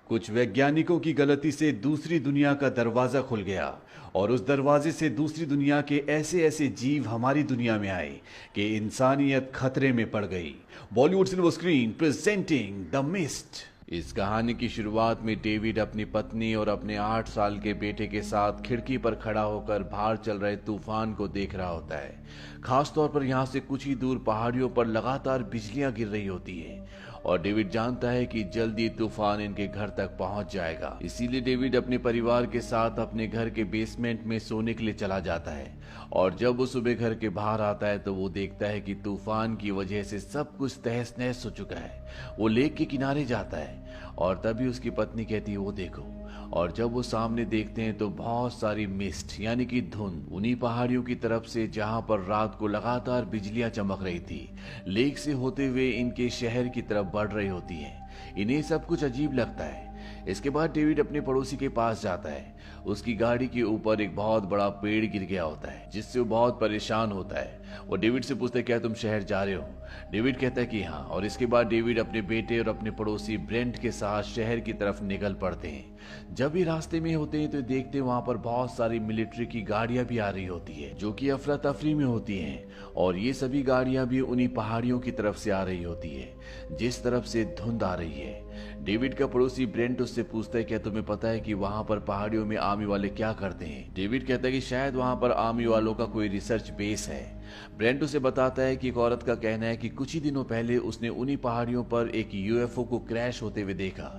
कुछ वैज्ञानिकों की गलती से दूसरी दुनिया का दरवाजा खुल गया और उस दरवाजे से दूसरी दुनिया के ऐसे ऐसे जीव हमारी दुनिया में आए कि इंसानियत खतरे में पड़ गई। Bollywood cinema screen presenting the mist. इस कहानी की शुरुआत में डेविड अपनी पत्नी और अपने 8 साल के बेटे के साथ खिड़की पर खड़ा होकर बाहर चल रहे तूफान को देख रहा होता है। खासतौर पर यहाँ से कुछ ही दूर पहाड़ियों पर लगातार बिजलियां गिर रही होती हैं और डेविड जानता है कि जल्दी तूफान इनके घर तक पहुंच जाएगा। इसीलिए डेविड अपने परिवार के साथ अपने घर के बेसमेंट में सोने के लिए चला जाता है और जब वो सुबह घर के बाहर आता है तो वो देखता है कि तूफान की वजह से सब कुछ तहस नहस हो चुका है। वो लेक के किनारे जाता है और तभी उसकी पत्नी कहती है वो देखो, और जब वो सामने देखते हैं तो बहुत सारी मिस्ट यानी कि धुंध उन्हीं पहाड़ियों की तरफ से जहां पर रात को लगातार बिजलियां चमक रही थी, लेक से होते हुए इनके शहर की तरफ बढ़ रही होती हैं। इन्हें सब कुछ अजीब लगता है। इसके बाद डेविड अपने पड़ोसी के पास जाता है। उसकी गाड़ी के ऊपर एक बहुत बड़ा पेड़ गिर गया होता है जिससे वो बहुत परेशान होता है। वो डेविड से पूछता है क्या तुम शहर जा रहे हो? डेविड कहता है कि हाँ, और इसके बाद डेविड अपने बेटे और अपने पड़ोसी ब्रेंट के साथ शहर की तरफ निकल पड़ते हैं। जब ये रास्ते में होते हैं तो देखते हैं वहां पर बहुत सारी मिलिट्री की गाड़ियां भी आ रही होती है जो कि अफरा तफरी में होती हैं, और ये सभी गाड़ियां भी उन्हीं पहाड़ियों की तरफ से आ रही होती है जिस तरफ से धुंध आ रही है। डेविड का पड़ोसी ब्रेंट उससे पूछता है क्या तुम्हें पता है कि वहां पर पहाड़ियों में आर्मी वाले क्या करते हैं? डेविड कहता है कि शायद वहां पर आर्मी वालों का कोई रिसर्च बेस है। ब्रेंट उसे बताता है कि एक औरत का कहना है कि कुछ ही दिनों पहले उसने उन्हीं पहाड़ियों पर एक यूएफओ को क्रैश होते हुए देखा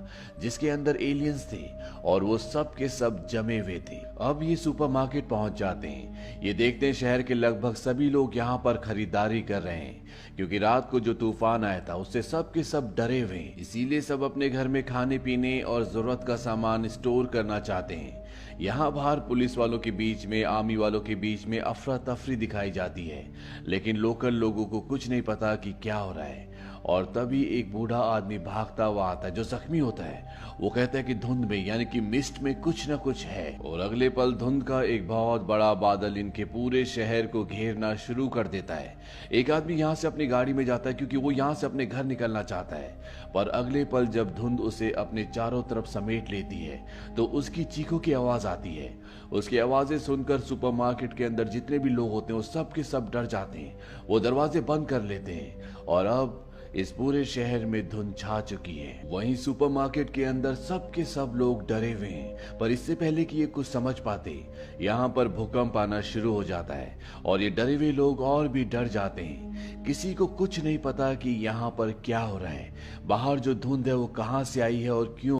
जिसके अंदर एलियंस थे और वो सब के सब जमे हुए थे। अब ये सुपरमार्केट पहुंच जाते हैं। ये देखते हैं शहर के लगभग सभी लोग यहाँ पर खरीदारी कर रहे हैं क्योंकि रात को जो तूफान आया था उससे सब के सब डरे हुए हैं। इसीलिए सब अपने घर में खाने पीने और जरूरत का सामान स्टोर करना चाहते हैं। यहाँ बाहर पुलिस वालों के बीच में आर्मी वालों के बीच में अफरा तफरी दिखाई जाती है, लेकिन लोकल लोगों को कुछ नहीं पता कि क्या हो रहा है। और तभी एक बूढ़ा आदमी भागता हुआ आता है जो जख्मी होता है। वो कहता है कि धुंध में यानी कि मिस्ट में कुछ न कुछ है, और अगले पल धुंध का एक बहुत बड़ा बादल इनके पूरे शहर को घेरना शुरू कर देता है। एक आदमी यहाँ से अपनी गाड़ी में जाता है क्योंकि वो यहाँ से अपने घर निकलना चाहता है, पर अगले पल जब धुंध उसे अपने चारों तरफ समेट लेती है तो उसकी चीखों की आवाज आती है। उसकी आवाजें सुनकर सुपरमार्केट के अंदर जितने भी लोग होते हैं वो सब के सब डर जाते हैं। वो दरवाजे बंद कर लेते हैं और अब इस पूरे शहर में धुंध छा चुकी है। वहीं सुपरमार्केट के अंदर सब के सब लोग डरे हुए हैं, पर इससे पहले कि ये कुछ समझ पाते यहाँ पर भूकंप आना शुरू हो जाता है और ये डरे हुए लोग और भी डर जाते हैं। किसी को कुछ नहीं पता कि यहाँ पर क्या हो रहा है। बाहर जो धुंध है वो कहाँ से आई है और क्यों